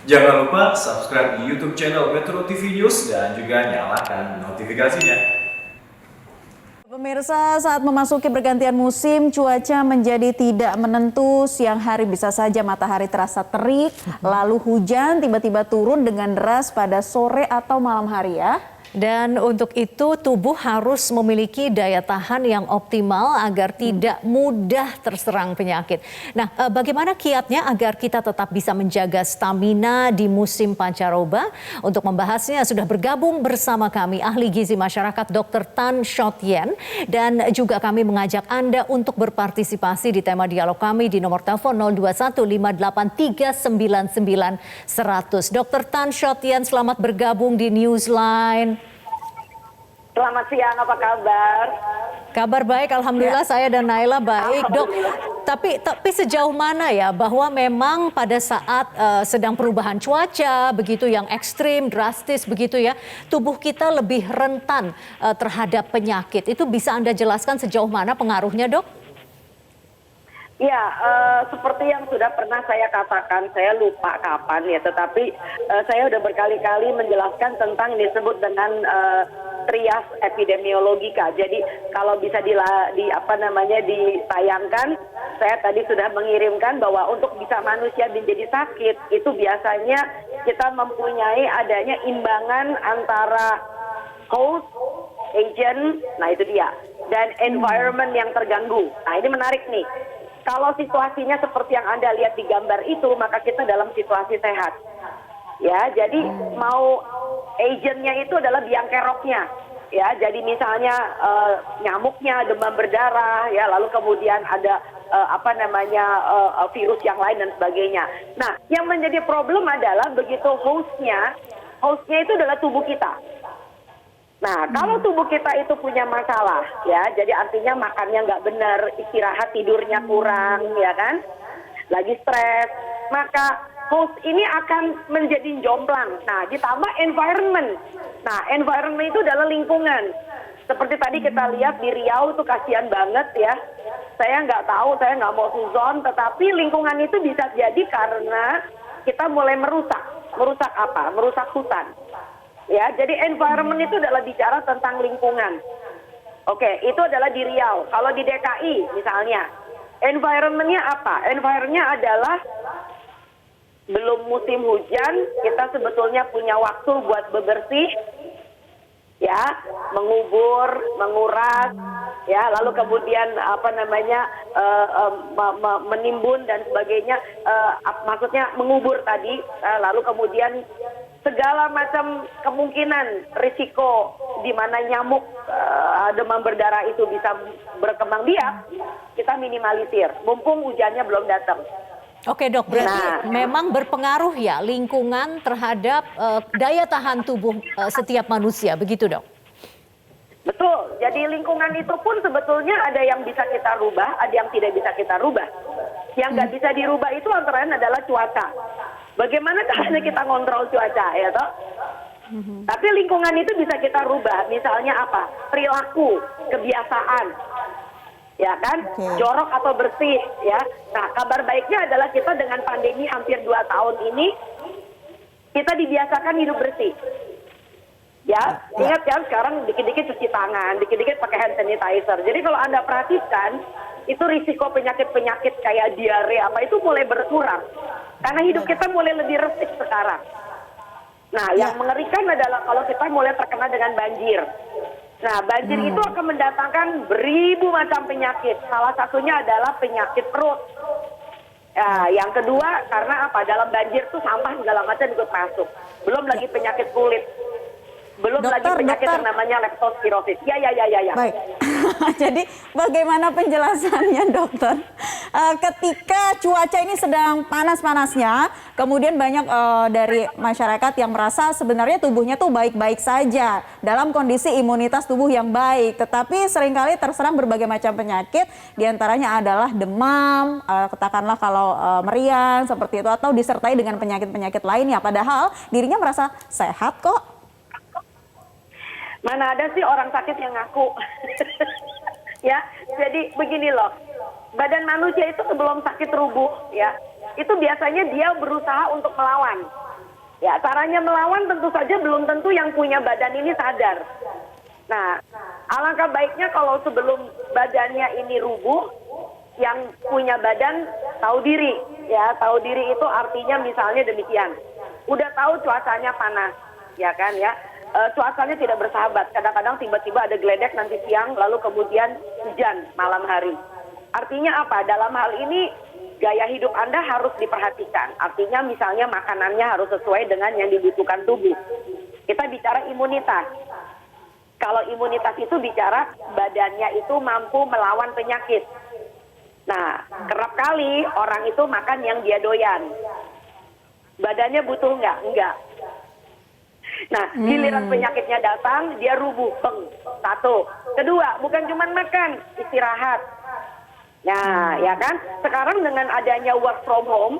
Jangan lupa subscribe di YouTube channel Metro TV News dan juga nyalakan notifikasinya. Pemirsa, saat memasuki pergantian musim, cuaca menjadi tidak menentu. Siang hari bisa saja matahari terasa terik, lalu hujan tiba-tiba turun dengan deras pada sore atau malam hari ya. Dan untuk itu tubuh harus memiliki daya tahan yang optimal agar tidak mudah terserang penyakit. Nah, bagaimana kiatnya agar kita tetap bisa menjaga stamina di musim pancaroba? Untuk membahasnya sudah bergabung bersama kami ahli gizi masyarakat Dr. Tan Shot Yen, dan juga kami mengajak Anda untuk berpartisipasi di tema dialog kami di nomor telepon 02158399 100. Dr. Tan Shot Yen, selamat bergabung di Newsline. Selamat siang, apa kabar? Kabar baik, alhamdulillah ya. Saya dan Naila baik, Dok. Tapi sejauh mana ya bahwa memang pada saat sedang perubahan cuaca begitu yang ekstrim, drastis begitu ya, tubuh kita lebih rentan terhadap penyakit. Itu bisa Anda jelaskan sejauh mana pengaruhnya, Dok? Ya, seperti yang sudah pernah saya katakan, saya lupa kapan ya, tetapi saya sudah berkali-kali menjelaskan tentang yang disebut dengan trias epidemiologika. Jadi kalau bisa ditayangkan, saya tadi sudah mengirimkan bahwa untuk bisa manusia menjadi sakit itu biasanya kita mempunyai adanya imbangan antara host, agent, nah itu dia, dan environment yang terganggu. Nah ini menarik nih. Kalau situasinya seperti yang Anda lihat di gambar itu, maka kita dalam situasi sehat. Ya, jadi mau agentnya itu adalah biang keroknya. Ya, jadi misalnya nyamuknya, demam berdarah, ya, lalu kemudian ada virus yang lain dan sebagainya. Nah, yang menjadi problem adalah begitu hostnya itu adalah tubuh kita. Nah, kalau tubuh kita itu punya masalah, ya, jadi artinya makannya nggak benar, istirahat tidurnya kurang, ya kan, lagi stres, maka host ini akan menjadi jomplang. Nah, ditambah environment. Nah, environment itu adalah lingkungan. Seperti tadi kita lihat di Riau itu kasihan banget ya. Saya nggak tahu, saya nggak mau suzon, tetapi lingkungan itu bisa jadi karena kita mulai merusak. Merusak apa? Merusak hutan. Ya, jadi environment itu adalah bicara tentang lingkungan. Oke, itu adalah di Riau. Kalau di DKI misalnya, environment-nya apa? Environment-nya adalah belum musim hujan, kita sebetulnya punya waktu buat bebersih, ya, mengubur, menguras, ya, lalu kemudian menimbun dan sebagainya, maksudnya mengubur tadi, lalu kemudian segala macam kemungkinan risiko di mana nyamuk demam berdarah itu bisa berkembang biak, kita minimalisir, mumpung hujannya belum datang. Oke, Dok, berarti memang berpengaruh ya lingkungan terhadap daya tahan tubuh setiap manusia, begitu, Dok? Betul, jadi lingkungan itu pun sebetulnya ada yang bisa kita rubah, ada yang tidak bisa kita rubah. Yang nggak bisa dirubah itu antara lain adalah cuaca. Bagaimana caranya kita ngontrol cuaca, ya toh? Tapi lingkungan itu bisa kita rubah. Misalnya apa? Perilaku, kebiasaan, ya kan? Jorok atau bersih, ya. Nah, kabar baiknya adalah kita dengan pandemi hampir 2 tahun ini, kita dibiasakan hidup bersih. Ya, ingat kan sekarang dikit-dikit cuci tangan, dikit-dikit pakai hand sanitizer. Jadi kalau Anda perhatikan, itu risiko penyakit-penyakit kayak diare apa itu mulai berkurang. Karena hidup kita mulai lebih resik sekarang. Nah, yang mengerikan adalah kalau kita mulai terkena dengan banjir. Nah, banjir itu akan mendatangkan beribu macam penyakit. Salah satunya adalah penyakit perut. Ya, yang kedua karena apa? Dalam banjir tuh sampah segala macam ikut masuk. Belum lagi penyakit kulit. Belum lagi penyakit yang namanya leptospirosis. Ya. Baik. Jadi bagaimana penjelasannya, dokter? Ketika cuaca ini sedang panas-panasnya, kemudian banyak dari masyarakat yang merasa sebenarnya tubuhnya tuh baik-baik saja dalam kondisi imunitas tubuh yang baik, tetapi seringkali terserang berbagai macam penyakit, diantaranya adalah demam, katakanlah kalau meriang seperti itu, atau disertai dengan penyakit-penyakit lainnya. Padahal dirinya merasa sehat kok. Mana ada sih orang sakit yang ngaku. Ya, jadi begini loh. Badan manusia itu sebelum sakit rubuh, ya, itu biasanya dia berusaha untuk melawan. Ya, caranya melawan tentu saja belum tentu yang punya badan ini sadar. Nah, alangkah baiknya kalau sebelum badannya ini rubuh, yang punya badan tahu diri. Ya, tahu diri itu artinya misalnya demikian. Udah tahu cuacanya panas, ya kan ya. Cuacanya tidak bersahabat. Kadang-kadang tiba-tiba ada geledek nanti siang, lalu kemudian hujan malam hari. Artinya apa? Dalam hal ini gaya hidup Anda harus diperhatikan. Artinya misalnya makanannya harus sesuai dengan yang dibutuhkan tubuh. Kita bicara imunitas. Kalau imunitas itu bicara badannya itu mampu melawan penyakit. Nah, kerap kali orang itu makan yang dia doyan. Badannya butuh nggak? Enggak. Nah, giliran penyakitnya datang, dia rubuh. Beng. Satu. Kedua, bukan cuma makan, istirahat. Nah, ya kan? Sekarang dengan adanya work from home,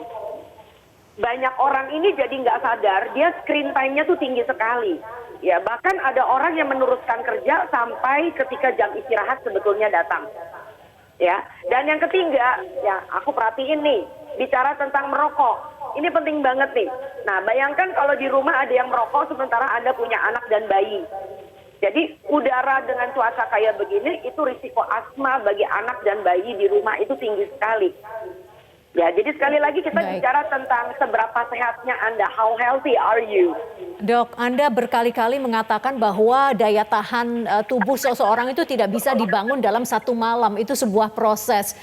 banyak orang ini jadi nggak sadar, dia screen time-nya tuh tinggi sekali. Ya, bahkan ada orang yang meneruskan kerja sampai ketika jam istirahat sebetulnya datang. Ya, dan yang ketiga, ya aku perhatiin nih, bicara tentang merokok. Ini penting banget nih. Nah, bayangkan kalau di rumah ada yang merokok sementara Anda punya anak dan bayi. Jadi udara dengan cuaca kayak begini itu risiko asma bagi anak dan bayi di rumah itu tinggi sekali. Ya, jadi sekali lagi kita bicara tentang seberapa sehatnya Anda, how healthy are you? Dok, Anda berkali-kali mengatakan bahwa daya tahan tubuh seseorang itu tidak bisa dibangun dalam satu malam. Itu sebuah proses.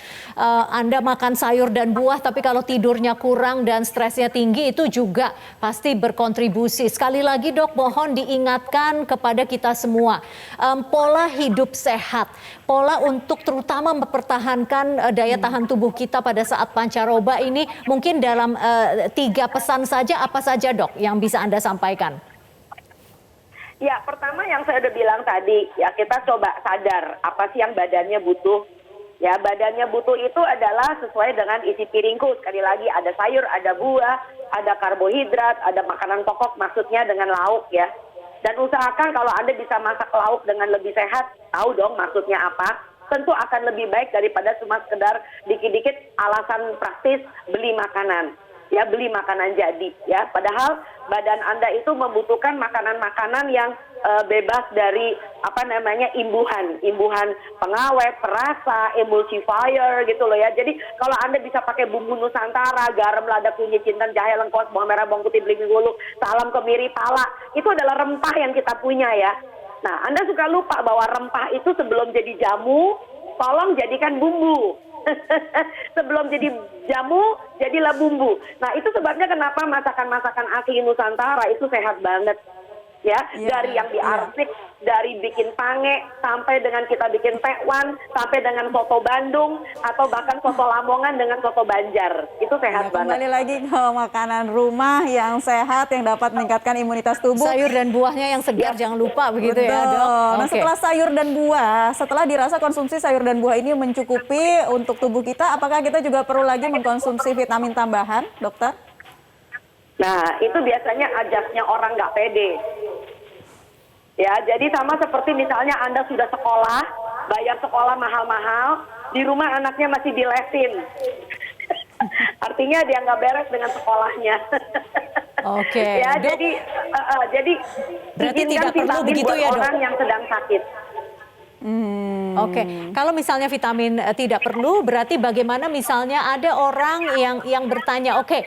Anda makan sayur dan buah, tapi kalau tidurnya kurang dan stresnya tinggi, itu juga pasti berkontribusi. Sekali lagi dok, mohon diingatkan kepada kita semua. Pola hidup sehat, pola untuk terutama mempertahankan daya tahan tubuh kita pada saat pancaroba ini, mungkin dalam 3 pesan saja, apa saja dok yang bisa Anda sampaikan? Ya, pertama yang saya udah bilang tadi, ya kita coba sadar apa sih yang badannya butuh. Ya, badannya butuh itu adalah sesuai dengan isi piringku. Sekali lagi ada sayur, ada buah, ada karbohidrat, ada makanan pokok maksudnya dengan lauk ya. Dan usahakan kalau Anda bisa masak lauk dengan lebih sehat, tahu dong maksudnya apa. Tentu akan lebih baik daripada cuma sekedar dikit-dikit alasan praktis beli makanan. Ya, beli makanan jadi ya. Padahal badan Anda itu membutuhkan makanan-makanan yang bebas dari imbuhan pengawet, perasa, emulsifier gitu loh ya. Jadi kalau Anda bisa pakai bumbu Nusantara, garam, lada, kunyit, jinten, jahe, lengkuas, bawang merah, bawang putih, belimbing hulu, salam, kemiri, pala, itu adalah rempah yang kita punya ya. Nah, Anda suka lupa bahwa rempah itu sebelum jadi jamu, tolong jadikan bumbu. Sebelum jadi jamu, jadilah bumbu. Nah, itu sebabnya kenapa masakan-masakan asli Nusantara itu sehat banget. Ya, dari yang diarsik, dari bikin pange, sampai dengan kita bikin tekwan, sampai dengan soto Bandung, atau bahkan soto Lamongan dengan soto Banjar. Itu sehat banget. Kembali lagi ke makanan rumah yang sehat, yang dapat meningkatkan imunitas tubuh. Sayur dan buahnya yang segar, jangan lupa begitu. Betul. Ya dok. Nah, setelah sayur dan buah, setelah dirasa konsumsi sayur dan buah ini mencukupi untuk tubuh kita, apakah kita juga perlu lagi mengkonsumsi vitamin tambahan, dokter? Nah, itu biasanya ajasnya orang nggak pede. Ya, jadi sama seperti misalnya Anda sudah sekolah, bayar sekolah mahal-mahal, di rumah anaknya masih dilesin. Artinya dia nggak beres dengan sekolahnya. Oke. Ya, Dok, jadi berarti tidak perlu vitamin begitu buat ya, Dok? orang yang sedang sakit. Oke, kalau misalnya vitamin tidak perlu, berarti bagaimana misalnya ada orang yang bertanya, oke,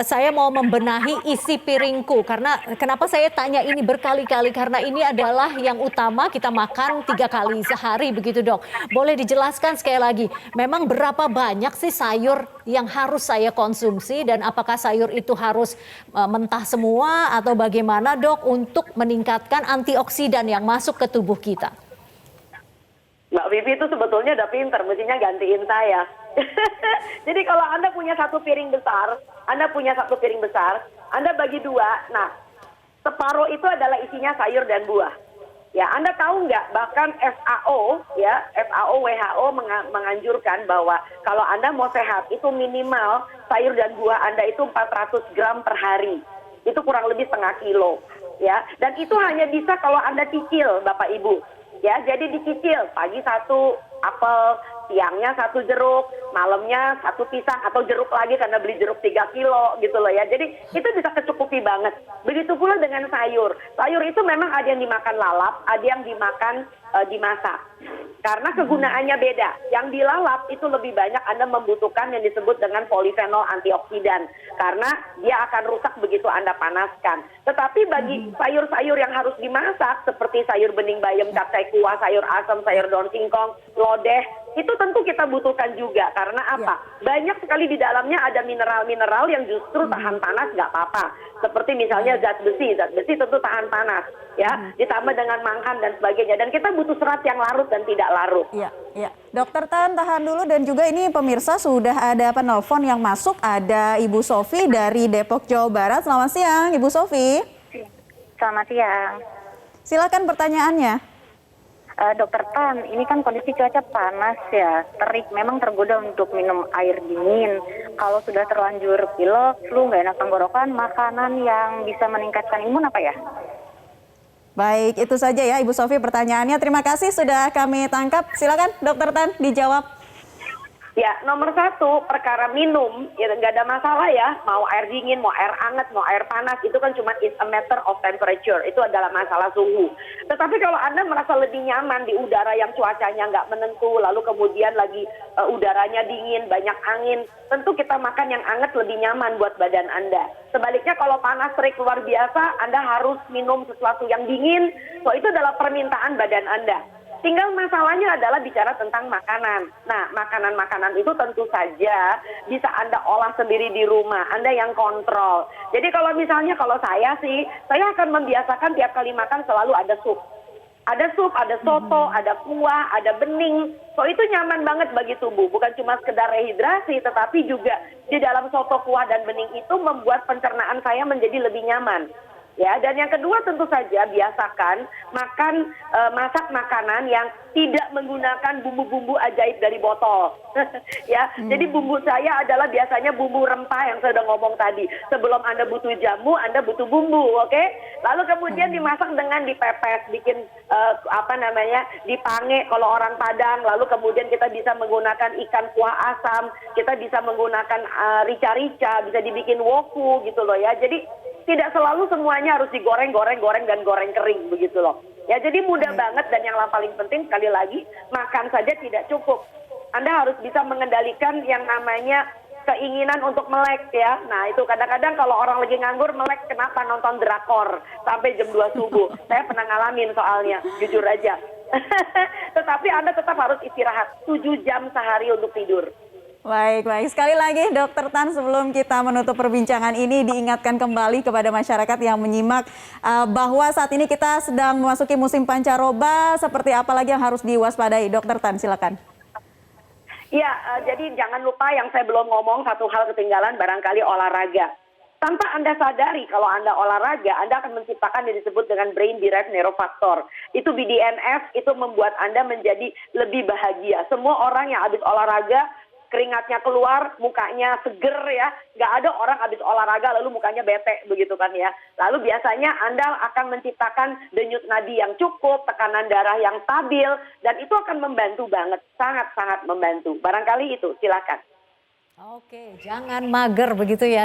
saya mau membenahi isi piringku, karena kenapa saya tanya ini berkali-kali, karena ini adalah yang utama kita makan 3 kali sehari begitu dok. Boleh dijelaskan sekali lagi, memang berapa banyak sih sayur yang harus saya konsumsi dan apakah sayur itu harus mentah semua atau bagaimana dok untuk meningkatkan antioksidan yang masuk ke tubuh kita? Mbak Vivi itu sebetulnya udah pinter, mestinya gantiin saya. Jadi kalau Anda punya satu piring besar, Anda bagi 2, nah separuh itu adalah isinya sayur dan buah. Ya, Anda tahu nggak, bahkan FAO, WHO menganjurkan bahwa kalau Anda mau sehat, itu minimal sayur dan buah Anda itu 400 gram per hari. Itu kurang lebih setengah kilo. Ya, dan itu hanya bisa kalau Anda cicil, Bapak Ibu. Ya, jadi dicicil, pagi 1 apel, siangnya 1 jeruk, malamnya 1 pisang atau jeruk lagi karena beli jeruk 3 kilo gitu loh ya. Jadi itu bisa kecukupi banget. Begitu pula dengan sayur. Sayur itu memang ada yang dimakan lalap, ada yang dimakan dimasak. Karena kegunaannya beda. Yang dilalap itu lebih banyak Anda membutuhkan yang disebut dengan polifenol antioksidan. Karena dia akan rusak begitu Anda panaskan. Tetapi bagi sayur-sayur yang harus dimasak, seperti sayur bening bayam, capcay kuah, sayur asam, sayur daun singkong, lodeh, itu tentu kita butuhkan juga. Karena apa? Banyak sekali di dalamnya ada mineral-mineral yang justru tahan panas nggak apa-apa. Seperti misalnya zat besi tentu tahan panas. Ya, ditambah dengan mangkan dan sebagainya. Dan kita butuh serat yang larut dan tidak larut. Iya, iya. Dokter Tan, tahan dulu, dan juga ini pemirsa sudah ada penelpon yang masuk, ada Ibu Sofi dari Depok, Jawa Barat. Selamat siang, Ibu Sofi. Selamat siang. Silakan pertanyaannya. Dokter Tan, ini kan kondisi cuaca panas ya, terik, memang tergoda untuk minum air dingin. Kalau sudah terlanjur pilek, flu, nggak enak tenggorokan, makanan yang bisa meningkatkan imun apa ya? Baik, itu saja ya Ibu Sofi pertanyaannya. Terima kasih sudah kami tangkap. Silakan Dokter Tan dijawab. Ya, nomor 1, perkara minum, ya nggak ada masalah ya. Mau air dingin, mau air hangat, mau air panas, itu kan cuma it's a matter of temperature. Itu adalah masalah suhu. Tetapi kalau Anda merasa lebih nyaman di udara yang cuacanya nggak menentu, lalu kemudian lagi udaranya dingin, banyak angin, tentu kita makan yang hangat lebih nyaman buat badan Anda. Sebaliknya kalau panas terik luar biasa, Anda harus minum sesuatu yang dingin, so itu adalah permintaan badan Anda. Tinggal masalahnya adalah bicara tentang makanan. Nah, makanan-makanan itu tentu saja bisa Anda olah sendiri di rumah. Anda yang kontrol. Jadi kalau misalnya kalau saya sih, saya akan membiasakan tiap kali makan selalu ada sup. Ada sup, ada soto, ada kuah, ada bening. So itu nyaman banget bagi tubuh. Bukan cuma sekedar rehidrasi, tetapi juga di dalam soto, kuah, dan bening itu membuat pencernaan saya menjadi lebih nyaman. Ya, dan yang kedua tentu saja biasakan masak makanan yang tidak menggunakan bumbu-bumbu ajaib dari botol. Ya, jadi bumbu saya adalah biasanya bumbu rempah yang saya sudah ngomong tadi. Sebelum Anda butuh jamu, Anda butuh bumbu, oke? Lalu kemudian dimasak dengan dipepes, bikin dipange kalau orang Padang. Lalu kemudian kita bisa menggunakan ikan kuah asam, kita bisa menggunakan rica-rica, bisa dibikin woku gitu loh ya. Jadi tidak selalu semuanya harus digoreng, dan goreng kering begitu loh. Ya, jadi mudah banget, dan yang paling penting sekali lagi, makan saja tidak cukup. Anda harus bisa mengendalikan yang namanya keinginan untuk melek ya. Nah, itu kadang-kadang kalau orang lagi nganggur melek, kenapa nonton drakor sampai jam 2 subuh. Saya pernah ngalamin soalnya, jujur aja. Tetapi Anda tetap harus istirahat 7 jam sehari untuk tidur. Baik. Sekali lagi Dokter Tan, sebelum kita menutup perbincangan ini, diingatkan kembali kepada masyarakat yang menyimak bahwa saat ini kita sedang memasuki musim pancaroba. Seperti apa lagi yang harus diwaspadai? Dokter Tan, silakan. Ya, jadi jangan lupa yang saya belum ngomong, satu hal ketinggalan, barangkali olahraga. Tanpa Anda sadari kalau Anda olahraga, Anda akan menciptakan yang disebut dengan brain derived neurofactor. Itu BDNF, itu membuat Anda menjadi lebih bahagia. Semua orang yang habis olahraga, keringatnya keluar, mukanya seger ya. Nggak ada orang habis olahraga lalu mukanya bete begitu kan ya. Lalu biasanya Anda akan menciptakan denyut nadi yang cukup, tekanan darah yang stabil, dan itu akan membantu banget, sangat-sangat membantu. Barangkali itu, silakan. Oke, jangan mager begitu ya